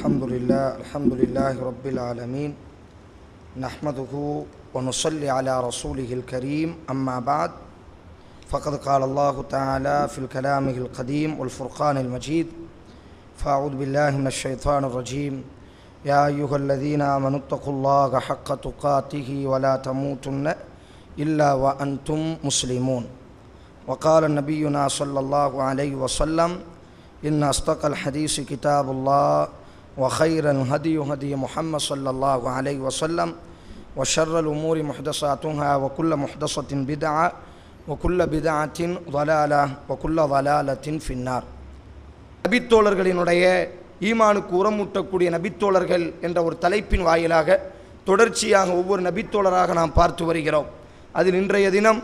الحمد لله رب العالمين نحمده ونصلي على رسوله الكريم أما بعد فقد قال الله تعالى في كلامه القديم والفرقان المجيد فأعوذ بالله من الشيطان الرجيم يا أيها الذين آمنوا اتقوا الله حق تقاته ولا تموتن إلا وأنتم مسلمون وقال نبينا صلى الله عليه وسلم إن أصدق الحديث كتاب الله وخير الهدي هدي محمد صلى الله عليه وسلم وشر الأمور محدثاتها وكل محدثة بدعة وكل بدعة ضلالة وكل ضلالة في النار. நபித்தோழர்களினுடைய ஈமானுக்கு உரமூட்டக்கூடிய நபித்தோழர்கள் என்ற ஒரு தலைப்பின் வாயிலாக தொடர்ச்சியாக ஒவ்வொரு நபித்தோழராக நாம் பார்த்து வருகிறோம். அதில் இன்றைய தினம்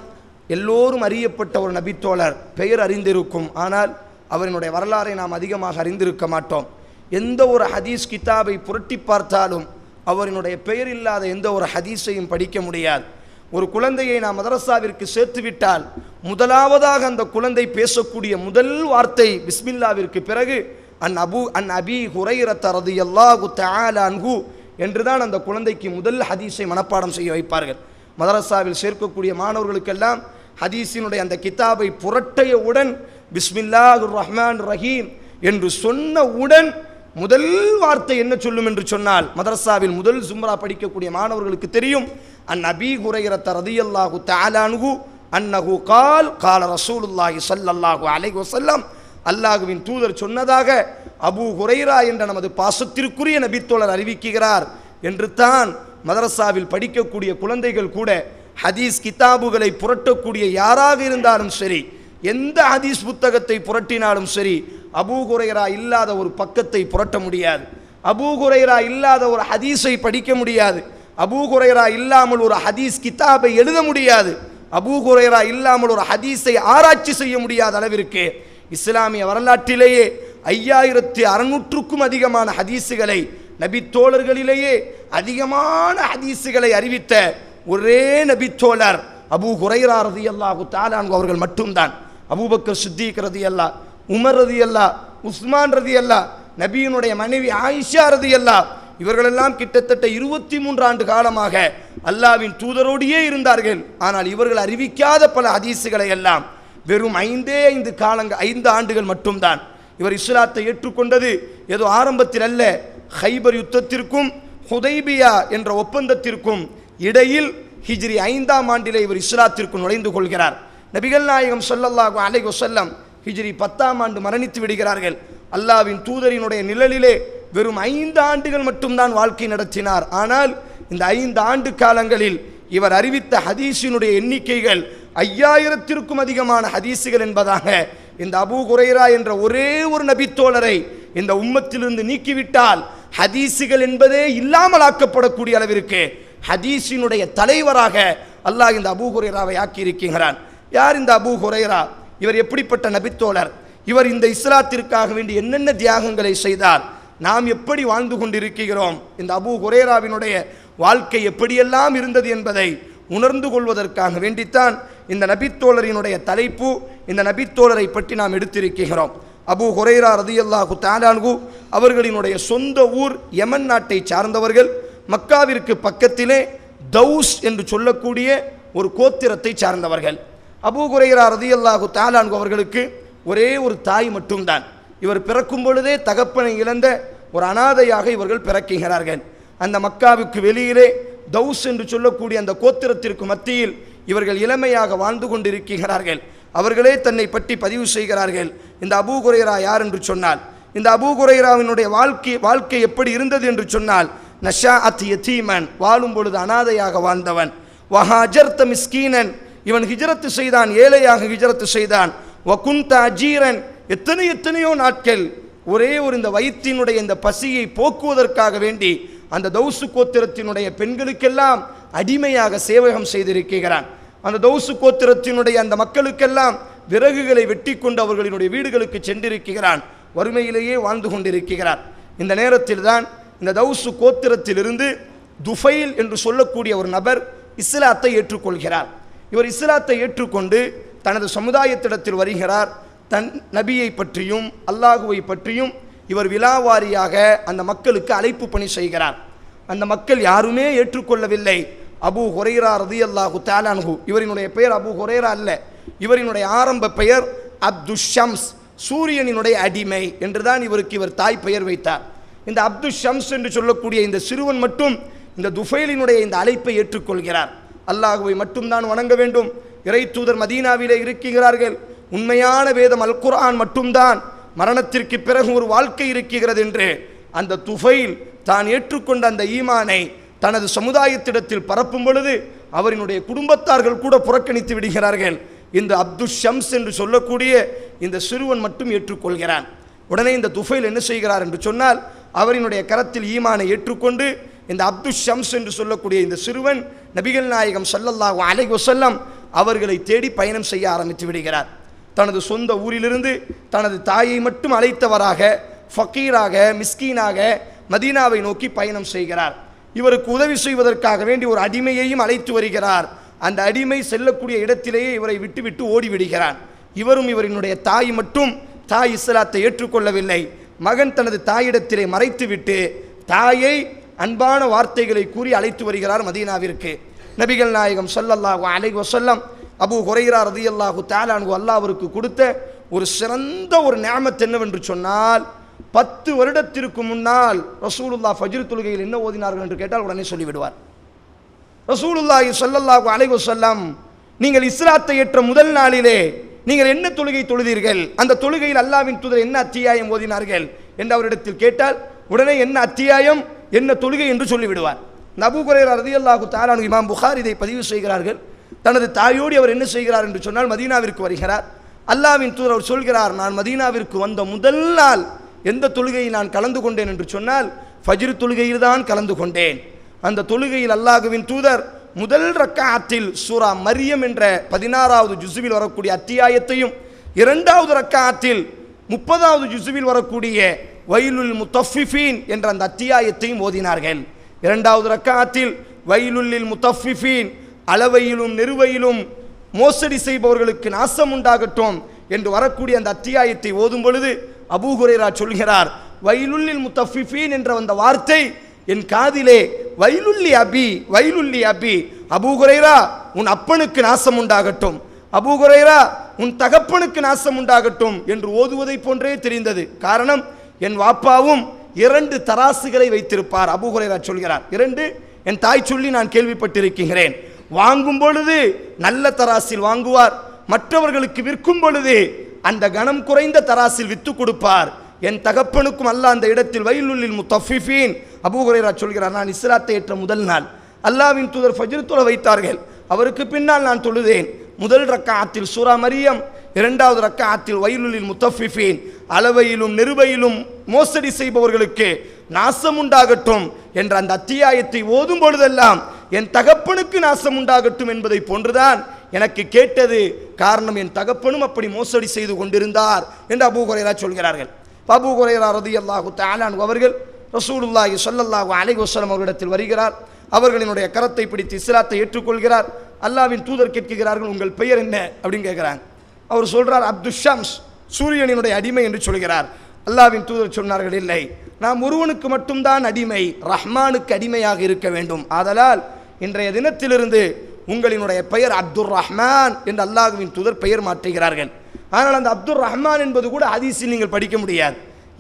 எல்லோரும் அறியப்பட்ட ஒரு நபித்தோழர் பெயர் அறிந்திருக்கும், ஆனால் அவரினுடைய வரலாறை நாம் அதிகமாக அறிந்திருக்க மாட்டோம். எந்த ஒரு ஹதீஸ் கிதாபை புரட்டி பார்த்தாலும் அவரினுடைய பெயர் இல்லாத எந்த ஒரு ஹதீஸையும் படிக்க முடியாது. ஒரு குழந்தையை நாம் மதரசாவிற்கு சேர்த்துவிட்டால் முதலாவதாக அந்த குழந்தை பேசக்கூடிய முதல் வார்த்தை பிஸ்மில்லாவிற்கு பிறகு அன் அபி ஹுரைரத ரலியல்லாஹு தஆலா அன்ஹு என்றுதான் அந்த குழந்தைக்கு முதல் ஹதீஸை மனப்பாடம் செய்ய வைப்பார்கள். மதரசாவில் சேர்க்கக்கூடிய மாணவர்களுக்கெல்லாம் ஹதீஸினுடைய அந்த கிதாபை புரட்டையவுடன் பிஸ்மில்லாஹிர் ரஹ்மான் ரஹீம் என்று சொன்னவுடன் முதல் வார்த்தை என்ன சொல்லும் என்று சொன்னால், மதரசாவில் முதல் ஜும்ரா படிக்கக்கூடிய மாணவர்களுக்கு தெரியும், அன் அபி ஹுரைரத ரலியல்லாஹு தஆலா அன்ஹு அன்னஹு கால ரசூலுல்லாஹி ஸல்லல்லாஹு அலைஹி வஸல்லம், அல்லாஹ்வின் தூதர் சொன்னதாக அபூ ஹுரைரா என்ற நமது பாசத்திற்குரிய நபித்தோழர் அறிவிக்கிறார் என்று தான் மதரசாவில் படிக்கக்கூடிய குழந்தைகள் கூட ஹதீஸ் கிதாபுகளை புரட்டக்கூடிய யாராக இருந்தாலும் சரி, எந்த ஹதீஸ் புத்தகத்தை புரட்டினாலும் சரி, அபூ ஹுரைரா இல்லாத ஒரு பக்கத்தை புரட்ட முடியாது, அபூ ஹுரைரா இல்லாத ஒரு ஹதீஸை படிக்க முடியாது, அபூ ஹுரைரா இல்லாமல் ஒரு ஹதீஸ் கிதாபை எழுத முடியாது, அபூ ஹுரைரா இல்லாமல் ஒரு ஹதீஸை ஆராய்ச்சி செய்ய முடியாத அளவிற்கு இஸ்லாமிய வரலாற்றிலேயே 5600க்கும் அதிகமான ஹதீஸுகளை, நபித்தோழர்களிலேயே அதிகமான ஹதீஸுகளை அறிவித்த ஒரே நபித்தோழர் அபூ ஹுரைரா ரலியல்லாஹு தஆலா அன்ஹு அவர்கள் மட்டும்தான். அபூபக்கர் சித்திக் ரலியல்லாஹ், உமர் ரலியல்லாஹ், உஸ்மான் ரலியல்லாஹ், நபியினுடைய மனைவி ஆயிஷா ரலியல்லாஹ், இவர்களெல்லாம் கிட்டத்தட்ட 23 ஆண்டு காலமாக அல்லாஹ்வின் தூதரோடையே இருந்தார்கள். ஆனால் இவர்கள் அறிவிக்காத பல ஹதீஸுகளை எல்லாம் வெறும் 5 ஆண்டுகள் மட்டும்தான். இவர் இஸ்லாத்தை ஏற்றுக்கொண்டது ஏதோ ஆரம்பத்தில் அல்ல, ஹைபர் யுத்தத்திற்கும் ஹுதைபியா என்ற ஒப்பந்தத்திற்கும் இடையில் ஹிஜ்ரி 5ஆம் ஆண்டிலே இவர் இஸ்லாத்திற்கு நுழைந்து கொள்கிறார். நபிகள் நாயகம் ஸல்லல்லாஹு அலைஹி வஸல்லம் ஹிஜ்ரி 10ஆம் ஆண்டு மரணித்து விடுகிறார்கள். அல்லாஹ்வின் தூதரினுடைய நிழலிலே வெறும் 5 ஆண்டுகள் மட்டும்தான் வாழ்க்கை நடத்தினார். ஆனால் இந்த 5 ஆண்டு காலங்களில் இவர் அறிவித்த ஹதீஸினுடைய எண்ணிக்கைகள் 5000த்திற்கும் அதிகமான ஹதீஸுகள் என்பதாக இந்த அபூ ஹுரைரா என்ற ஒரே ஒரு நபித்தோழரை இந்த உம்மத்திலிருந்து நீக்கிவிட்டால் ஹதீஸுகள் என்பதே இல்லாமல் ஆக்கப்படக்கூடிய அளவிற்கு ஹதீஸினுடைய தலைவராக அல்லாஹ் இந்த அபூ ஹுரைராவை ஆக்கியிருக்கிறான். யார் இந்த அபூ ஹுரைரா? இவர் எப்படிப்பட்ட நபித்தோழர்? இவர் இந்த இஸ்லாத்திற்காக வேண்டி என்னென்ன தியாகங்களை செய்தார்? நாம் எப்படி வாழ்ந்து கொண்டிருக்கிறோம்? இந்த அபூ ஹுரைராவினுடைய வாழ்க்கை எப்படியெல்லாம் இருந்தது என்பதை உணர்ந்து கொள்வதற்காக வேண்டித்தான் இந்த நபித்தோழரினுடைய தலைப்பு, இந்த நபித்தோழரை பற்றி நாம் எடுத்திருக்கிறோம். அபூ ஹுரைரா ரலியல்லாஹு தஆலா அன்ஹு அவர்களினுடைய சொந்த ஊர் யமன் நாட்டை சார்ந்தவர்கள். மக்காவிற்கு பக்கத்திலே தௌஸ் என்று சொல்லக்கூடிய ஒரு கோத்திரத்தை சார்ந்தவர்கள். அபூ ஹுரைரா ரலியல்லாஹு தஆலா அன்ஹு அவர்களுக்கு ஒரே ஒரு தாய் மட்டும்தான். இவர் பிறக்கும் பொழுதே தகப்பனை இழந்த ஒரு அனாதையாக இவர்கள் பிறக்கிறார்கள். அந்த மக்காவுக்கு வெளியிலே தௌஸ் என்று சொல்லக்கூடிய அந்த கோத்திரத்திற்கு மத்தியில் இவர்கள் இளமையாக வாழ்ந்து கொண்டிருக்கிறார்கள். அவர்களே தன்னை பற்றி பதிவு செய்கிறார்கள். இந்த அபூ ஹுரைரா யார் என்று சொன்னால், இந்த அபூ ஹுரைராவினுடைய வாழ்க்கை எப்படி இருந்தது என்று சொன்னால், நஷாஅத் யதீமன், வாழும் பொழுது அனாதையாக வாழ்ந்தவன். வஹாஜர்த மிஸ்கீனன், இவன் ஹிஜ்ரத்து செய்தான், ஏழையாக ஹிஜ்ரத்து செய்தான். வகுந்த அஜீரன், எத்தனையோ நாட்கள் ஒரே ஒரு இந்த வயிற்றினுடைய இந்த பசியை போக்குவதற்காக வேண்டி அந்த தௌசு கோத்திரத்தினுடைய பெண்களுக்கெல்லாம் அடிமையாக சேவகம் செய்திருக்கிறான். அந்த தௌசு கோத்திரத்தினுடைய அந்த மக்களுக்கெல்லாம் விறகுகளை வெட்டி கொண்டு அவர்களினுடைய வீடுகளுக்கு சென்றிருக்கிறான். வறுமையிலேயே வாழ்ந்து கொண்டிருக்கிறார். இந்த நேரத்தில் தான் இந்த தௌசு கோத்திரத்திலிருந்து துஃபைல் என்று சொல்லக்கூடிய ஒரு நபர் இஸ்லாத்தை ஏற்றுக்கொள்கிறார். இவர் இஸ்லாத்தை ஏற்றுக்கொண்டு தனது சமுதாயத்திடத்தில் வருகிறார். தன் நபியை பற்றியும் அல்லாஹுவை பற்றியும் இவர் விலாவாரியாக அந்த மக்களுக்கு அழைப்பு பணி செய்கிறார். அந்த மக்கள் யாருமே ஏற்றுக்கொள்ளவில்லை. அபூ ஹுரைரா ரலியல்லாஹு தஆலா அன்ஹு, இவரினுடைய பெயர் அபூ ஹுரைரா அல்ல, இவரினுடைய ஆரம்ப பெயர் அப்துஷ் ஷம்ஸ், சூரியனினுடைய அடிமை என்றுதான் இவர் தாய் பெயர் வைத்தார். இந்த அப்துஷ் ஷம்ஸ் என்று சொல்லக்கூடிய இந்த சிறுவன் மட்டும் இந்த துஃபைலினுடைய இந்த அழைப்பை ஏற்றுக்கொள்கிறார். அல்லாஹுவை மட்டும்தான் வணங்க வேண்டும், இறை தூதர் மதீனாவிலே இருக்கிறார்கள், உண்மையான வேதம் அல் குர்ஆன் மட்டும்தான், மரணத்திற்கு பிறகு ஒரு வாழ்க்கை இருக்கிறது என்று அந்த துஃபைல் தான் ஏற்றுக்கொண்ட அந்த ஈமானை தனது சமுதாயத்திடத்தில் பரப்பும் பொழுது அவரினுடைய குடும்பத்தார்கள் கூட புறக்கணித்து விடுகிறார்கள். இந்த அப்துஷ் ஷம்ஸ் என்று சொல்லக்கூடிய இந்த சிறுவன் மட்டும் ஏற்றுக்கொள்கிறான். உடனே இந்த துஃபைல் என்ன செய்கிறார் என்று சொன்னால், அவரினுடைய கரத்தில் ஈமானை ஏற்றுக்கொண்டு இந்த அப்துஷ் ஷம்ஸ் என்று சொல்லக்கூடிய இந்த சிறுவன் நபிகள் நாயகம் ஸல்லல்லாஹு அலைஹி வஸல்லம் அவர்களை தேடி பயணம் செய்ய ஆரம்பித்து விடுகிறார். தனது சொந்த ஊரிலிருந்து தனது தாயை மட்டும் அழைத்தவராக, ஃபக்கீராக, மிஸ்கீனாக மதீனாவை நோக்கி பயணம் செய்கிறார். இவருக்கு உதவி செய்வதற்காக வேண்டி ஒரு அடிமையையும் அழைத்து வருகிறார். அந்த அடிமை செல்லக்கூடிய இடத்திலேயே இவரை விட்டு ஓடிவிடுகிறான். இவரும் இவரினுடைய தாய் மட்டும் தாய் இஸ்லாத்தை ஏற்றுக்கொள்ளவில்லை. மகன் தனது தாயிடத்திலே மறைத்துவிட்டு தாயை அன்பான வார்த்தைகளை கூறி அழைத்து வருகிறார் மதீனாவிற்கு. நபிகள் நாயகம் ஸல்லல்லாஹு அலைஹி வஸல்லம் அபூ ஹுரைரா ரலியல்லாஹு தஆலா அன்ஹு அல்லாஹ்விற்கு கொடுத்த ஒரு சிறந்த ஒரு நிஅமத் என்னவென்று சொன்னால், 10 வருடத்திற்கு முன்னால் ரசூலுல்லாஹ் ஃபஜ்ர் தொழுகையில் என்ன ஓதினார்கள் என்று கேட்டால் உடனே சொல்லிவிடுவார். ரசூலுல்லாஹி ஸல்லல்லாஹு அலைஹி வஸல்லம் நீங்கள் இஸ்லாத்தை ஏற்ற முதல் நாளிலே நீங்கள் என்ன தொழுகை தொழுதீர்கள், அந்த தொழுகையில் அல்லாஹ்வின் தூதர் என்ன அத்தியாயம் ஓதினார்கள் என்று அவரிடத்தில் கேட்டால் உடனே என்ன அத்தியாயம் என்ன தொழுகை என்று சொல்லிவிடுவார். அபூ ஹுரைரா ரலியல்லாஹு தஆலா அன்ஹு இமாம் புகாரி இதை பதிவு செய்கிறார்கள். தனது தாயோடு அவர் என்ன செய்கிறார் என்று சொன்னால் மதீனாவிற்கு வருகிறார். அல்லாஹ்வின் தூதர் அவர் சொல்கிறார், நான் மதீனாவிற்கு வந்த முதல் நாள் எந்த தொழுகையில் நான் கலந்து கொண்டேன் என்று சொன்னால் ஃபஜ்ர் தொழுகையில் தான் கலந்து கொண்டேன். அந்த தொழுகையில் அல்லாஹ்வின் தூதர் முதல் ரக்காத்தில் சூரா மரியம் என்ற 16வது ஜுஸுவில் வரக்கூடிய அத்தியாயத்தையும், இரண்டாவது ரக்காத்தில் 30வது ஜுஸுவில் வரக்கூடிய வைலுல் முத்தஃபிஃபீன் என்ற அந்த அத்தியாயத்தையும் ஓதினார்கள். இரண்டாவது ரக்காத்தில் வைலுல் முத்தஃபிஃபீன், அளவையிலும் நிறுவையிலும் மோசடி செய்பவர்களுக்கு நாசம் உண்டாகட்டும் என்று வரக்கூடிய அந்த அத்தியாயத்தை ஓதும் பொழுது அபூ ஹுரைரா சொல்கிறார், வைலுல் முத்தஃபிஃபீன் என்ற அந்த வார்த்தை என் காதிலே வைலுல்லி அபி வைலுல்லி அபி, அபூ ஹுரைரா உன் அப்பனுக்கு நாசம் உண்டாகட்டும், அபூ ஹுரைரா உன் தகப்பனுக்கு நாசம் உண்டாகட்டும் என்று ஓதுவதை போன்றே தெரிந்தது. காரணம், என் வாப்பாவும் 2 தராசுகளை வைத்திருப்பார். அபூ ஹுரைரா சொல்கிறார், 2 என் தாய் சொல்லி நான் கேள்விப்பட்டிருக்கிறேன். வாங்கும் பொழுது நல்ல தராசில் வாங்குவார், மற்றவர்களுக்கு விற்கும் பொழுது அந்த கனம் குறைந்த தராசில் வித்து கொடுப்பார். என் தகப்பனுக்கும் அல்லாஹ் அந்த இடத்தில் வைலுல் முத்தஃபிஃபீன். அபூ ஹுரைரா சொல்கிறார், நான் இஸ்லாத்தை ஏற்ற முதல் நாள் அல்லாஹ்வின் தூதர் ஃபஜ்ர் தொழ வைத்தார்கள், அவருக்கு பின்னால் நான் தொழுதேன். முதல் ரக்காத்தில் சூரா மரியம், இரண்டாவது ரக்காத்தில் வைலுல் முத்தஃபிஃபீன், அளவையிலும் நிறுவையிலும் மோசடி செய்பவர்களுக்கு நாசம் உண்டாகட்டும் என்ற அந்த அத்தியாயத்தை ஓதும் பொழுதெல்லாம் என் தகப்பனுக்கு நாசம் உண்டாகட்டும் என்பதை போன்றுதான் எனக்கு கேட்டது. காரணம், என் தகப்பனும் அப்படி மோசடி செய்து கொண்டிருந்தார் என்று அபூ ஹுரைரா சொல்கிறார்கள். அபூ ஹுரைரா ரலியல்லாஹு தஆலா அன்ஹு அவர்கள் ரசூலுல்லாஹி ஸல்லல்லாஹு அலைஹி வஸல்லம் அவர்களிடத்தில் வருகிறார். அவர்களினுடைய கரத்தை பிடித்து இஸ்லாத்தை ஏற்றுக்கொள்கிறார். அல்லாஹ்வின் தூதர் கேட்கிறார்கள், உங்கள் பெயர் என்ன அப்படின்னு கேட்கிறாங்க. அவர் சொல்றார், அப்துஷ் ஷம்ஸ், சூரியனினுடைய அடிமை என்று சொல்கிறார். அல்லாஹ்வின் தூதர் சொன்னார்கள், இல்லை, நாம் ஒருவனுக்கு மட்டும்தான் அடிமை, ரஹ்மானுக்கு அடிமையாக இருக்க வேண்டும். ஆதலால் இன்றைய தினத்திலிருந்து உங்களினுடைய பெயர் அப்துர் ரஹ்மான் என்று அல்லாஹ்வின் தூதர் பெயர் மாற்றுகிறார்கள். ஆனால் அந்த அப்துர் ரஹ்மான் என்பது கூட ஹதீஸில் நீங்கள் படிக்க முடியாது.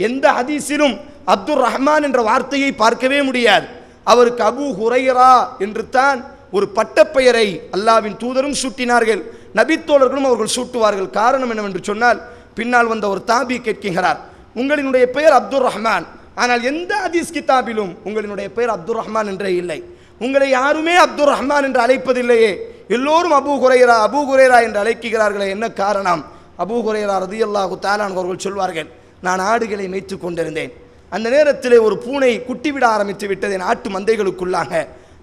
எந்த ஹதீஸிலும் அப்துர் ரஹ்மான் என்ற வார்த்தையை பார்க்கவே முடியாது. அவருக்கு அபூ ஹுரைரா என்று தான் ஒரு பட்டப்பெயரை அல்லாஹ்வின் தூதரும் சூட்டினார்கள், நபித்தோழர்களும் அவர்கள் சூட்டுவார்கள். காரணம் என்னவென்று சொன்னால், பின்னால் வந்த ஒரு தாபி கேட்கிறார், உங்களினுடைய பெயர் அப்துர் ரஹ்மான், ஆனால் எந்த ஹதீஸ் கிதாபிலும் உங்களினுடைய பெயர் அப்துர் ரஹ்மான் என்றே இல்லை, உங்களை யாருமே அப்துர் ரஹ்மான் என்று அழைப்பதில்லையே, எல்லோரும் அபூ ஹுரைரா அபூ ஹுரைரா என்று அழைக்கிறார்களே, என்ன காரணம்? அபூ ஹுரைரா ரலியல்லாஹு தஆலா அன்ஹு அவர்கள் சொல்வார்கள், நான் ஆடுகளை மேய்த்து கொண்டிருந்தேன், அந்த நேரத்திலே ஒரு பூனை குட்டி விட ஆரம்பித்து விட்டது என் ஆட்டு மந்தைகளுக்குள்ளாக.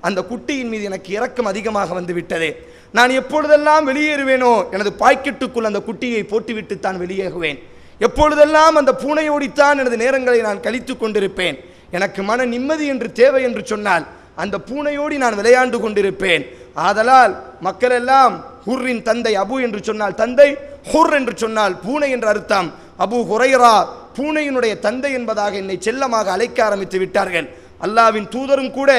அந்த குட்டியின் மீது எனக்கு இரக்கம் அதிகமாக வந்து விட்டது. நான் எப்பொழுதெல்லாம் வெளியேறுவேனோ எனது பாக்கெட்டுக்குள் அந்த குட்டியை போட்டுவிட்டு தான் வெளியேறுவேன். எப்பொழுதெல்லாம் அந்த பூனையோடித்தான் எனது நேரங்களை நான் கழித்து கொண்டிருப்பேன். எனக்கு மன நிம்மதி என்று தேவை என்று சொன்னால் அந்த பூனையோடி நான் விளையாண்டு கொண்டிருப்பேன். ஆதலால் மக்கள் எல்லாம் ஹுர்ரின் தந்தை, அபு என்று சொன்னால் தந்தை, ஹுர் என்று சொன்னால் பூனை என்று அர்த்தம், அபூ ஹுரைரா பூனையினுடைய தந்தை என்பதாக என்னை செல்லமாக அழைக்க ஆரம்பித்து விட்டார்கள். அல்லாவின் தூதரும் கூட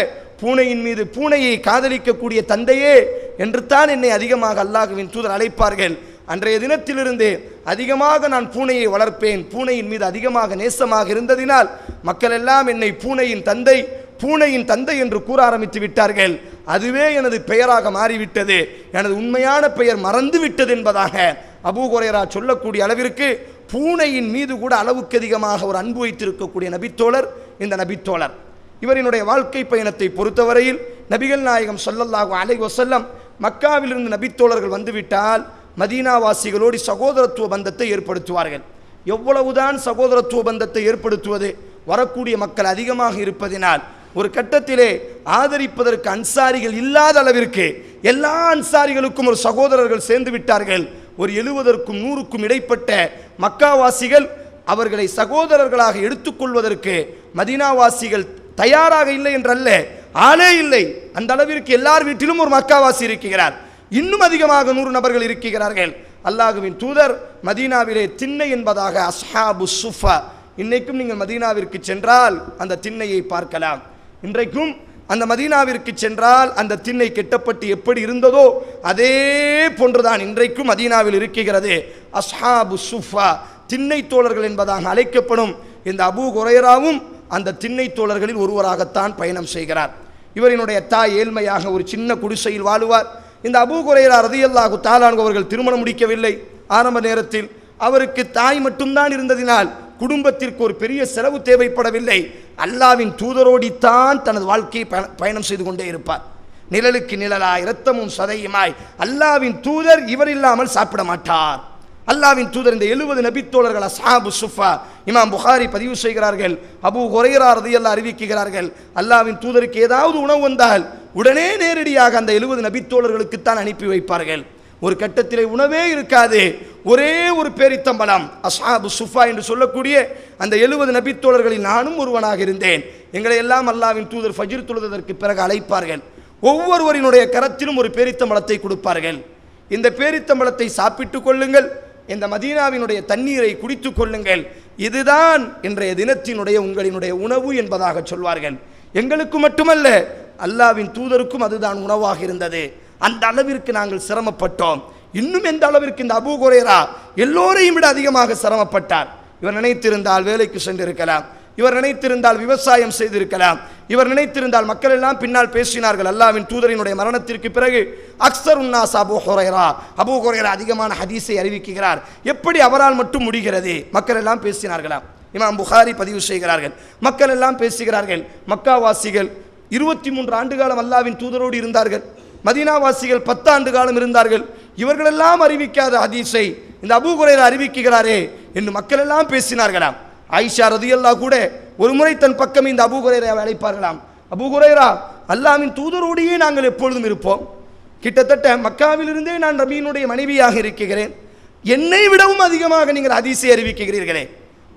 பூனையின் மீது பூனையை காதலிக்கக்கூடிய தந்தையே என்று தான் என்னை அதிகமாக அல்லாஹ்வின் தூதர் அழைப்பார்கள். அன்றைய தினத்திலிருந்து அதிகமாக நான் பூனையை வளர்ப்பேன். பூனையின் மீது அதிகமாக நேசமாக இருந்ததினால் மக்கள் எல்லாம் என்னை பூனையின் தந்தை என்று கூற ஆரம்பித்து விட்டார்கள். அதுவே எனது பெயராக மாறிவிட்டது, எனது உண்மையான பெயர் மறந்து விட்டது என்பதாக அபூ ஹுரைரா சொல்லக்கூடிய அளவிற்கு பூனையின் மீது கூட அளவுக்கு அதிகமாக ஒரு அன்பு வைத்திருக்கக்கூடிய நபித்தோழர் இந்த நபித்தோழர். இவரினுடைய வாழ்க்கை பயணத்தை பொறுத்தவரையில் நபிகள் நாயகம் ஸல்லல்லாஹு அலைஹி வஸல்லம் மக்காவிலிருந்து நபித்தோழர்கள் வந்துவிட்டால் மதீனாவாசிகளோடு சகோதரத்துவ பந்தத்தை ஏற்படுத்துவார்கள். எவ்வளவுதான் சகோதரத்துவ பந்தத்தை ஏற்படுத்துவது? வரக்கூடிய மக்கள் அதிகமாக இருப்பதினால் ஒரு கட்டத்திலே ஆதரிப்பதற்கு அன்சாரிகள் இல்லாத அளவிற்கு எல்லா அன்சாரிகளுக்கும் ஒரு சகோதரர்கள் சேர்ந்து விட்டார்கள். ஒரு 70க்கும் 100க்கும் இடைப்பட்ட மக்காவாசிகள் அவர்களை சகோதரர்களாக எடுத்துக்கொள்வதற்கு மதீனாவாசிகள் தயாராக இல்லை என்றல்ல, ஆளே இல்லை. அந்த அளவிற்கு எல்லார் வீட்டிலும் ஒரு மக்காவாசி இருக்கிறார். இன்னும் அதிகமாக 100 நபர்கள் இருக்கிறார்கள். அல்லாஹ்வின் தூதர் மதீனாவிலே திண்ணை என்பதாக அஸ்ஹாபு சுஃபா, இன்னைக்கும் நீங்கள் மதீனாவிற்கு சென்றால் அந்த திண்ணையை பார்க்கலாம். இன்றைக்கும் அந்த மதீனாவிற்கு சென்றால் அந்த திண்ணை கெட்டப்பட்டு எப்படி இருந்ததோ அதே போன்றுதான் இன்றைக்கும் மதீனாவில் இருக்கிறது. அஸ்ஹாபு சுஃபா, திண்ணை தோழர்கள் என்பதாக அழைக்கப்படும் இந்த அபூ ஹுரைராவும் அந்த திண்ணை தோழர்களில் ஒருவராகத்தான் பயணம் செய்கிறார். இவரினுடைய தாய் ஏழ்மையாக ஒரு சின்ன குடிசையில் வாழுவார். இந்த அபூ ஹுரைரா ரலியல்லாஹு தஆலா அன்ஹு அவர்கள் திருமணம் முடிக்கவில்லை. ஆரம்ப நேரத்தில் அவருக்கு தாய் மட்டும்தான் இருந்ததினால் குடும்பத்திற்கு ஒரு பெரிய செலவு தேவைப்படவில்லை. அல்லாவின் தூதரோடித்தான் தனது வாழ்க்கையை பயணம் செய்து கொண்டே இருப்பார். நிழலுக்கு நிழலாய் இரத்தமும் சதையுமாய் அல்லாவின் தூதர் இவர் இல்லாமல் சாப்பிட மாட்டார். அல்லாவின் தூதர் இந்த 70 நபித்தோழர்கள் அஸ்ஹாபு சுஃபா, இமாம் புகாரி பதிவு செய்கிறார்கள். அபூ ஹுரைரா ரலியல்லாஹு அறிவிக்கிறார்கள், அல்லாவின் தூதருக்கு ஏதாவது உணவு வந்தால் உடனே நேரடியாக அந்த 70 நபித்தோழர்களுக்குத்தான் அனுப்பி வைப்பார்கள். ஒரு கட்டத்திலே உணவே இருக்காது, ஒரே ஒரு பேரித்தம்பலம். அஸ்ஹாபு சுஃபா என்று சொல்லக்கூடிய அந்த 70 நபித்தோழர்களில் நானும் ஒருவனாக இருந்தேன். எங்களை எல்லாம் அல்லாவின் தூதர் ஃபஜ்ர் தொழுதற்கு பிறகு அழைப்பார்கள். ஒவ்வொருவரினுடைய கரத்திலும் ஒரு பேரித்தம்பலத்தை கொடுப்பார்கள். இந்த பேரித்தம்பலத்தை சாப்பிட்டுக் கொள்ளுங்கள், இந்த மதீனாவினுடைய தண்ணீரை குடித்துக் கொள்ளுங்கள், இதுதான் இன்றைய தினத்தினுடைய உங்களினுடைய உணவு என்பதாக சொல்வார்கள். எங்களுக்கு மட்டுமல்ல, அல்லாவின் தூதருக்கும் அதுதான் உணவாக இருந்தது. அந்த அளவிற்கு நாங்கள் சிரமப்பட்டோம். இன்னும் எந்த அளவிற்கு இந்த அபூ ஹுரைரா எல்லோரையும் விட அதிகமாக சிரமப்பட்டார். இவர் நினைத்திருந்தால் வேலைக்கு சென்றிருக்கலாம், இவர் நினைத்திருந்தால் விவசாயம் செய்திருக்கலாம், இவர் நினைத்திருந்தால் மக்கள் எல்லாம் பின்னால் பேசினார்கள். அல்லாவின் தூதரினுடைய மரணத்திற்கு பிறகு அக்ஸர் உன்னாஸ் அபூ ஹுரைரா அதிகமான ஹதீஸை அறிவிக்கிறார். எப்படி அவரால் மட்டும் முடிகிறது? மக்கள் எல்லாம் பேசினார்களாம். இமாம் புகாரி பதிவு செய்கிறார்கள், மக்கள் எல்லாம் பேசுகிறார்கள். மக்காவாசிகள் 23 ஆண்டு காலம் அல்லாவின் தூதரோடு இருந்தார்கள். மதீனாவாசிகள் 10 ஆண்டு காலம் இருந்தார்கள். இவர்களெல்லாம் அறிவிக்காத ஹதீஸை இந்த அபூ ஹுரைரா அறிவிக்கிறாரே என்று மக்கள் எல்லாம் பேசினார்களாம். ஆயிஷா ரலியல்லாஹு கூட ஒரு முறை தன் பக்கம் இந்த அபூ ஹுரைராவை அழைப்பார்களாம். அபூ ஹுரைரா, அல்லாஹ்வின் தூதரோடையே நாங்கள் எப்பொழுதும் இருப்போம். கிட்டத்தட்ட மக்காவிலிருந்தே நான் நபியினுடைய மனைவியாக இருக்கிறேன். என்னை விடவும் அதிகமாக நீங்கள் ஹதீஸை அறிவிக்கிறீர்களே.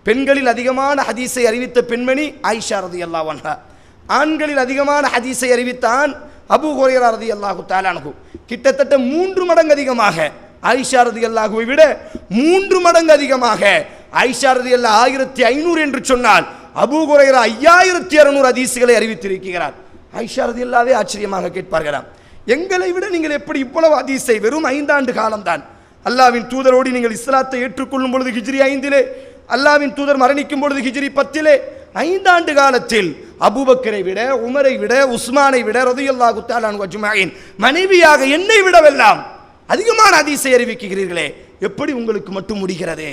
பெண்களில் அதிகமான ஹதீஸை அறிவித்த பெண்மணி ஆயிஷா ரலியல்லாஹு அன்ஹா. ஆண்களில் அதிகமான ஹதீஸை அறிவித்தான் அபூ ஹுரைரா ரலியல்லாஹு தஆலா அன்ஹு. கிட்டத்தட்ட 3 மடங்கு அதிகமாக, ஆயிஷா ரலியல்லாஹுவை விட 3 மடங்கு அதிகமாக. ஆயிஷா ரலியல்லாஹு 1500 என்று சொன்னால் அபூ ஹுரைரா 5600 ஹதீஸ்களை அறிவித்திருக்கிறார். ஆயிஷா ரலியல்லாஹு ஆச்சரியமாக கேட்பார்களாம், எங்களை விட நீங்கள் எப்படி இவ்வளவு ஹதீஸை? வெறும் 5 ஆண்டு காலம்தான். அல்லாவின் தூதரோடு நீங்கள் இஸ்லாத்தை ஏற்றுக்கொள்ளும் பொழுது ஹிஜ்ரி 5, அல்லாவின் தூதர் மரணிக்கும் பொழுது ஹிஜ்ரி 10, 5 ஆண்டு காலத்தில் அபூபக்கரை விட, உமரை விட, உஸ்மானை விட ரலியல்லாஹு தஆலா அன்ஹு அஜ்மஈன் மனைவியாக என்னை விடவெல்லாம் அதிகமான ஹதீஸை அறிவிக்கிறீர்களே, எப்படி உங்களுக்கு மட்டும் முடிகிறது?